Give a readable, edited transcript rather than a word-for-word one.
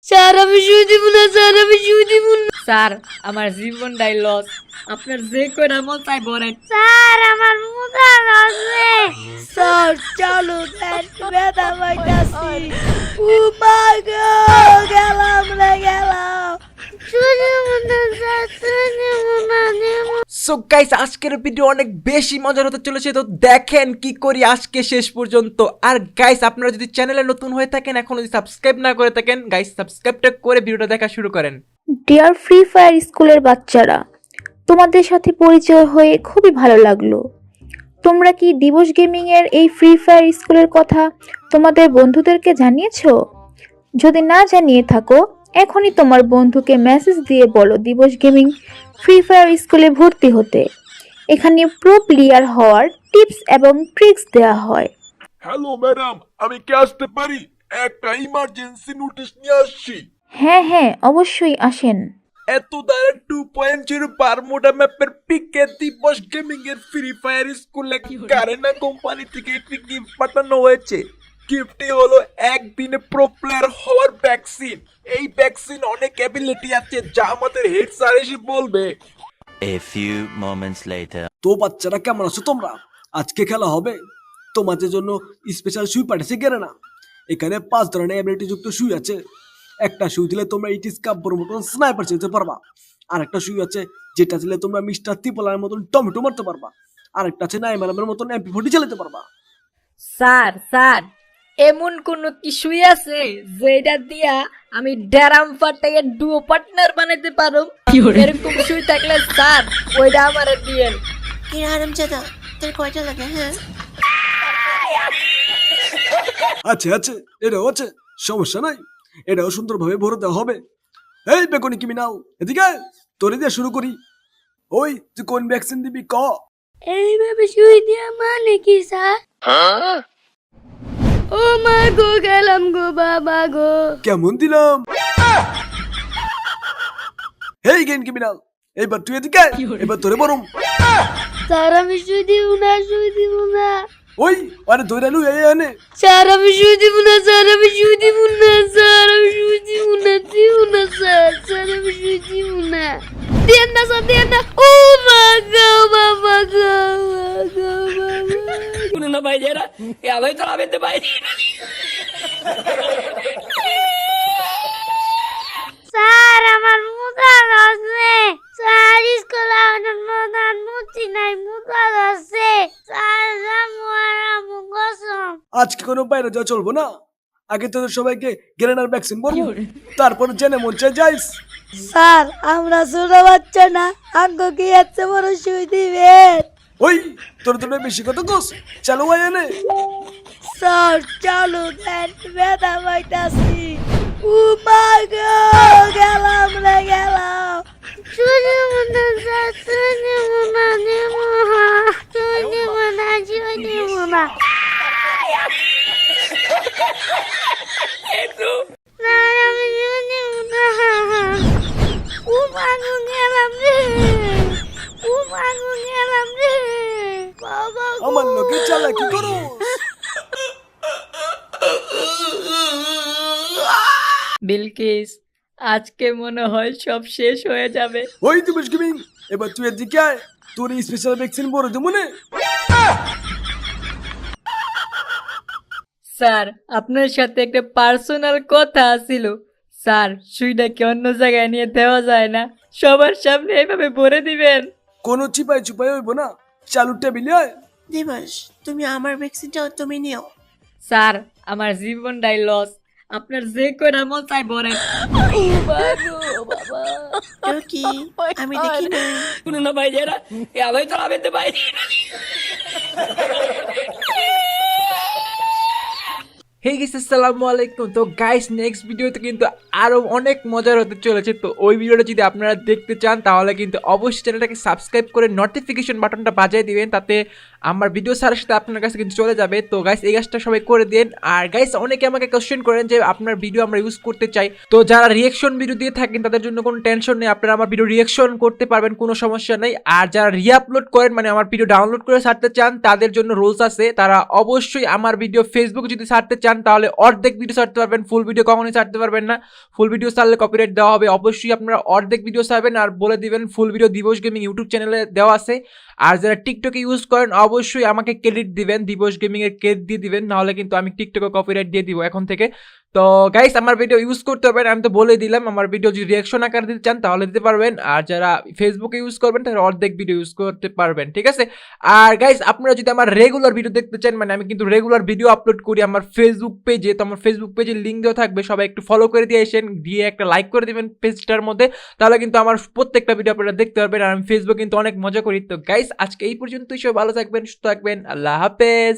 Sir আমি শুয়ে দিব না, স্যার আমি শুয়ে দিব না। স্যার আমার জীবনটাই লস, আপনার যে কয়টা মন চাই বলেন। স্যার আমার মুখা লাগছে। স্যার চালু দেন, ব্যথা পাইতাছি। ও মা গো, গেলাম রে গেলাম। সো গাইস, আজকের ভিডিও অনেক বেশি মজার হতে চলেছে, তো দেখেন কি করি আজকে শেষ পর্যন্ত। আর গাইস, আপনারা যদি চ্যানেলে নতুন হয়ে থাকেন, এখনো যদি সাবস্ক্রাইব না করে থাকেন, গাইস সাবস্ক্রাইবটা করে ভিডিওটা দেখা শুরু করেন। ডিয়ার ফ্রি ফায়ার স্কুলের বাচ্চারা, তোমাদের সাথে পরিচয় হয়ে খুবই ভালো লাগলো। তোমরা কি দিবস গেমিং এর এই ফ্রি ফায়ার স্কুলের কথা তোমাদের বন্ধুদেরকে জানিয়েছো? যদি না জানিয়ে থাকো, এখনই তোমার বন্ধুকে মেসেজ দিয়ে বলো দিবস গেমিং ফ্রি ফায়ার স্কুলে ভর্তি হতে। এখানে প্রো প্লেয়ার হওয়ার টিপস এবং ট্রিক্স দেওয়া হয়। হ্যালো ম্যাডাম, আমি কি আসতে পারি? একটা ইমার্জেন্সি নোটিশ নিয়ে আসছি। হ্যাঁ হ্যাঁ, অবশ্যই আসেন। এত দ্বারা 2.0 বারমুডা ম্যাপের পিকে দিবস গেমিং এর ফ্রি ফায়ার স্কুলে কারেনা কোম্পানি থেকে একটি গিফট পাঠানো হয়েছে। গিফটটি হলো একদিনে প্রো প্লেয়ার হওয়ার ভ্যাকসিন। এই ভ্যাকসিন অনেক অ্যাবিলিটি আছে যা আমাদের হেড স্যার এসে বলবে। A few moments later. তো বাচ্চারা কেমন আছো তোমরা? আজকে খেলা হবে। তোমাদের জন্য স্পেশাল সুই পাঠিয়েছে গেরেনা। এখানে 5 ধরনের অ্যাবিলিটি যুক্ত সুই আছে। একটা সুই দিলে তোমরা ইটিস কাব্যর মতন স্নাইপার চালাতে পারবা। আর একটা সুই আছে যেটা দিলে তোমরা মিস্টার ত্রিপলার মতন টমেটো মারতে পারবা। আর একটা আছে নাইমালামের মতন MP40 চালাতে পারবা। স্যার স্যার, এমন কোন কিছুই আছে যেটা দিয়া আমি ড্যারাম ফাটাইয়ে ডুও পার্টনার বানাইতে পারো? এরকম সুই থাকলে স্যার ওইটা আমারে দিয়েন। কি হারামজাদা, তোর কয়টা লাগে? হ্যাঁ আছে আছে, এটাও আছে, সমস্যা নাই। এটাও সুন্দরভাবে ভরে দেওয়া হবে। এই বেকনি ক্রিমিনাল, এদিকে আয়। তোরে দিয়ে শুরু করি। ওই তুই কোন ভ্যাকসিন দিবি ক? এইভাবে শুই দিয়া মানে কি স্যার? ও মা গো, গেলাম গো বাবা গো। কেমন দিলাম? হেই গেন ক্রিমিনাল, এবার তুই এদিকে আয়। এবার তোরে বরং। স্যার আমি শুই দিব না, শুই দিব না। ওই আরে ধরে লু এই আনে। স্যার আমি শুয়ে দিব না, স্যার আমি শুয়ে দিব না, স্যার আমি শুয়ে দিব না, দিব না স্যার, স্যার আমি শুয়ে দিব না। দেন না স্যার, দেন না। ও মা গো বাবা গো, গো বাবা। শুনুন না ভাই, যারা আলোই তো আবেতে ভাই। স্যার আমার মুখা লাগছে। স্যার স্কুলে আমার প্রধান মূর্তি নাই, মুখা লাগছে। স্যার রামু কসম। আজকে কোনো বাইরে যাওয়া চলবো না। আগে তোদের সবাইকে গেরেনার ভ্যাকসিন বলবো, তারপর জেনে মন চাই যাইস। স্যার আমরা ছোট বাচ্চা না, আঙ্গো কি এত বড় শুই দিবেন? ওই তোর তোর বেশি কত কোস চালু আয় এনে। স্যার চালু দেন, ব্যথা পাইতাছি। ও মা গো, গেলাম রে গেলাম। শুই দিব না স্যার, শুই দিব না, দিব না, শুই দিব না, শুই দিব না। স্যার আমি শুই দিব না। ও মা গো, গেলাম রে। ও মা গো, গেলাম রে। বাবা গো। আমার লোকে চালাকি করো। বিলকিস, আজকে মনে হয় সব শেষ হয়ে যাবে। ওই তুমি গেমিং, এবার তুই এদিকে আয়। তোর এই স্পেশাল ভ্যাকসিন বড় দেবো মনে। স্যার আপনার সাথে একটা পার্সোনাল কথা ছিল। স্যার সুইটাকে অন্য জায়গায় নিয়ে দেওয়া যায় না, সবার সামনে এইভাবে ভরে দিবেন। কোনো চিপাই চুপাই হইব না, চালু টেবিলে আয়। দিবস, তুমি আমার ভ্যাকসিনটাও তুমি নিও। স্যার আমার জীবনটাই লস, আপনার যে কয়টা মন চাই বলেন। কেউ কি আমি দেখি না। শুনুন না ভাই, যারা আলোই তো আবেতে ভাই। হে গাইস, আসসালামু আলাইকুম। তো গাইস, নেক্সট ভিডিওতে কিন্তু আরো অনেক মজার হতে চলেছে। তো ওই ভিডিওটা যদি আপনারা দেখতে চান তাহলে কিন্তু অবশ্যই চ্যানেলটাকে সাবস্ক্রাইব করে নোটিফিকেশন বাটনটা বাজিয়ে দিবেন, তাতে আমার ভিডিও সারার সাথে আপনার কাছে কিন্তু চলে যাবে। তো গাইস এই কাজটা সবাই করে দেন। আর গাইস অনেকে আমাকে কোশ্চেন করেন যে আপনার ভিডিও আমরা ইউজ করতে চাই। তো যারা রিয়াকশন ভিডিও দিয়ে থাকেন তাদের জন্য কোনো টেনশন নেই, আপনারা আমার ভিডিও রিয়াকশন করতে পারবেন, কোনো সমস্যা নেই। আর যারা রিআপলোড করেন, মানে আমার ভিডিও ডাউনলোড করে ছাড়তে চান, তাদের জন্য রুলস আছে। তারা অবশ্যই আমার ভিডিও ফেসবুকে যদি ছাড়তে চান চান তাহলে অর্ধেক ভিডিও ছাড়তে পারবেন, ফুল ভিডিও কখনোই ছাড়তে পারবেন না। ফুল ভিডিও ছাড়লে কপিরাইট দেওয়া হবে। অবশ্যই আপনারা অর্ধেক ভিডিও ছাড়বেন আর বলে দিবেন ফুল ভিডিও দিবস গেমিং ইউটিউব চ্যানেলে দেওয়া আছে। আর যারা টিকটকে ইউজ করেন অবশ্যই আমাকে ক্রেডিট দিবেন, দিবস গেমিং এর ক্রেডিট দিয়ে দিবেন, নাহলে কিন্তু আমি টিকটকে কপিরাইট দিয়ে দিব এখন থেকে। তো গাইস আমার ভিডিও ইউজ করতে পারবেন, আমি তো বলে দিলাম। আমার ভিডিও যদি রিয়াকশন আকার দিতে চান তাহলে দিতে পারবেন, আর যারা ফেসবুকে ইউজ করবেন তাহলে অর্ধেক ভিডিও ইউজ করতে পারবেন, ঠিক আছে। আর গাইস আপনারা যদি আমার রেগুলার ভিডিও দেখতে চান, মানে আমি কিন্তু রেগুলার ভিডিও আপলোড করি আমার ফেসবুক পেজে, তো আমার ফেসবুক পেজের লিঙ্ক দেওয়া থাকবে, সবাই একটু ফলো করে দিয়ে আসেন, দিয়ে একটা লাইক করে দিবেন পেজটার মধ্যে, তাহলে কিন্তু আমার প্রত্যেকটা ভিডিও আপনারা দেখতে পারবেন। আর আমি ফেসবুক কিন্তু অনেক মজা করি। তো গাইস আজকে এই পর্যন্তই, সবাই ভালো থাকবেন, সুস্থ থাকবেন, আল্লাহ হাফেজ।